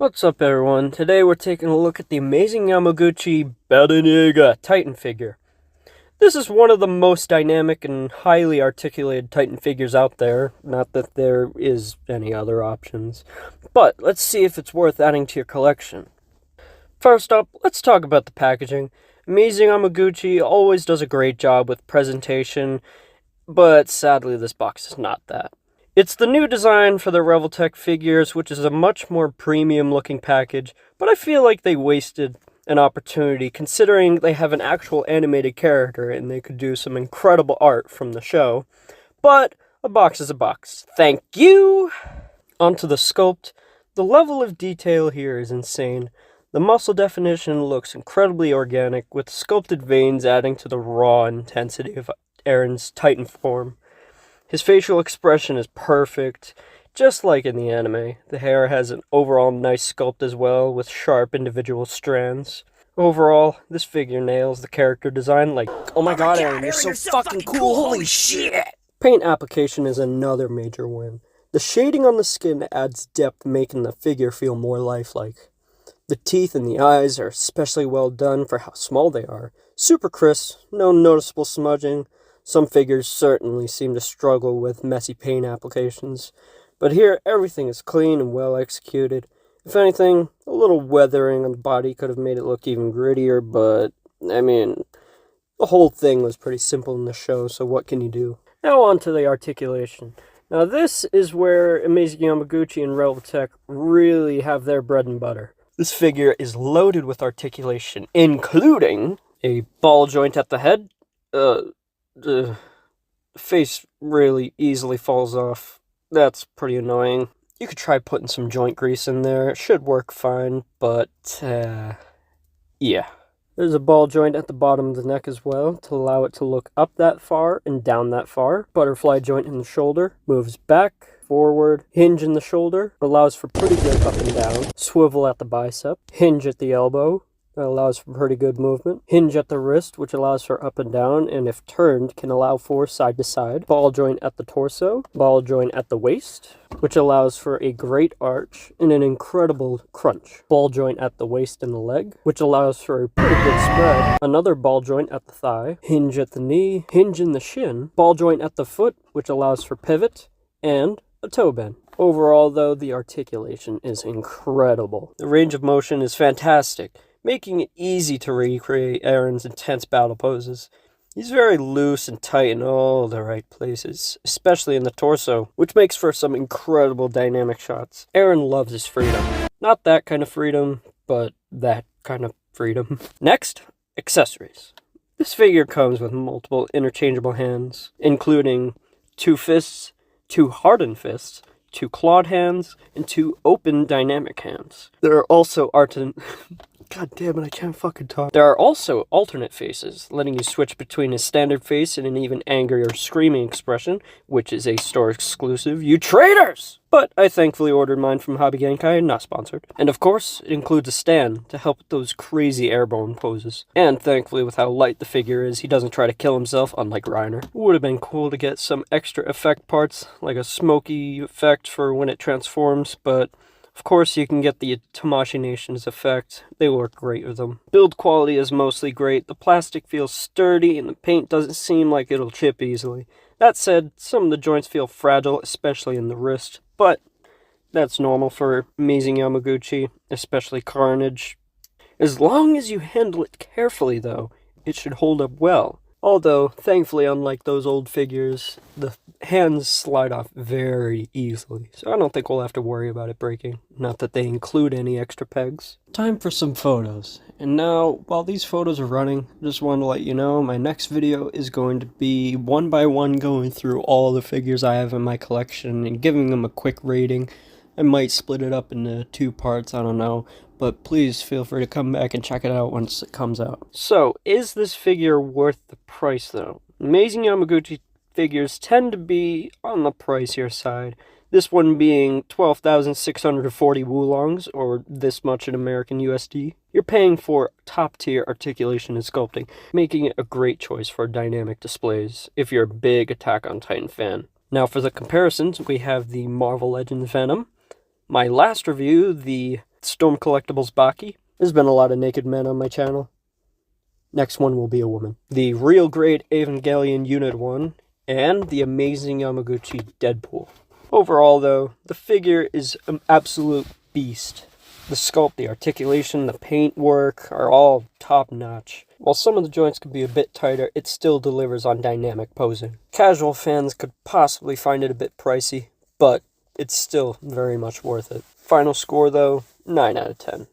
What's up, everyone? Today we're taking a look at the amazing Yamaguchi Belliniga Titan figure. This is one of the most dynamic and highly articulated Titan figures out there. Not that there is any other options. But let's see if it's worth adding to your collection. First up, let's talk about the packaging. Amazing Yamaguchi always does a great job with presentation, but sadly this box is not that. It's the new design for the Revoltech figures, which is a much more premium looking package, but I feel like they wasted an opportunity considering they have an actual animated character and they could do some incredible art from the show. But a box is a box. Thank you! Onto the sculpt. The level of detail here is insane. The muscle definition looks incredibly organic, with sculpted veins adding to the raw intensity of Aaron's Titan form. His facial expression is perfect, just like in the anime. The hair has an overall nice sculpt as well, with sharp individual strands. Overall, this figure nails the character design like, oh my god, Aaron, you're so fucking cool, holy shit! Paint application is another major win. The shading on the skin adds depth, making the figure feel more lifelike. The teeth and the eyes are especially well done for how small they are. Super crisp, no noticeable smudging. Some figures certainly seem to struggle with messy paint applications, but here everything is clean and well executed. If anything, a little weathering on the body could have made it look even grittier, but, the whole thing was pretty simple in the show, so what can you do? Now on to the articulation. Now this is where Amazing Yamaguchi and Revoltech really have their bread and butter. This figure is loaded with articulation, including a ball joint at the head. The face really easily falls off. That's pretty annoying. You could try putting some joint grease in there. It should work fine, but, yeah. There's a ball joint at the bottom of the neck as well to allow it to look up that far and down that far. Butterfly joint in the shoulder. Moves back, forward. Hinge in the shoulder. Allows for pretty good up and down. Swivel at the bicep. Hinge at the elbow. That allows for pretty good movement. Hinge at the wrist, which allows for up and down, and if turned, can allow for side to side. Ball joint at the torso. Ball joint at the waist, which allows for a great arch and an incredible crunch. Ball joint at the waist and the leg, which allows for a pretty good spread. Another ball joint at the thigh. Hinge at the knee. Hinge in the shin. Ball joint at the foot, which allows for pivot, and a toe bend. Overall, though, the articulation is incredible. The range of motion is fantastic, making it easy to recreate Aaron's intense battle poses. He's very loose and tight in all the right places, especially in the torso, which makes for some incredible dynamic shots. Aaron loves his freedom. Not that kind of freedom, but that kind of freedom. Next, accessories. This figure comes with multiple interchangeable hands, including 2 fists, 2 hardened fists, 2 clawed hands, and 2 open dynamic hands. There are also God damn it, I can't fucking talk. There are also alternate faces, letting you switch between a standard face and an even angry or screaming expression, which is a store exclusive, you traitors! But I thankfully ordered mine from Hobby Genkai, not sponsored. And of course, it includes a stand to help with those crazy airborne poses. And thankfully, with how light the figure is, he doesn't try to kill himself, unlike Reiner. Would have been cool to get some extra effect parts, like a smoky effect for when it transforms, but of course, you can get the Tamashii Nation's effect. They work great with them. Build quality is mostly great. The plastic feels sturdy, and the paint doesn't seem like it'll chip easily. That said, some of the joints feel fragile, especially in the wrist. But that's normal for Amazing Yamaguchi, especially Carnage. As long as you handle it carefully, though, it should hold up well. Although, thankfully, unlike those old figures, the hands slide off very easily, so I don't think we'll have to worry about it breaking. Not that they include any extra pegs. Time for some photos. And now, while these photos are running, I just wanted to let you know my next video is going to be one by one going through all the figures I have in my collection and giving them a quick rating. I might split it up into 2 parts, I don't know. But please feel free to come back and check it out once it comes out. So, is this figure worth the price, though? Amazing Yamaguchi figures tend to be on the pricier side. This one being 12,640 woolongs, or this much in American USD. You're paying for top-tier articulation and sculpting, making it a great choice for dynamic displays if you're a big Attack on Titan fan. Now for the comparisons, we have the Marvel Legends Venom. My last review, the Storm Collectibles Baki. There's been a lot of naked men on my channel. Next one will be a woman. The Real Great Evangelion Unit 1, and the Amazing Yamaguchi Deadpool. Overall, though, the figure is an absolute beast. The sculpt, the articulation, the paintwork are all top-notch. While some of the joints could be a bit tighter, it still delivers on dynamic posing. Casual fans could possibly find it a bit pricey, but it's still very much worth it. Final score, though, 9 out of 10.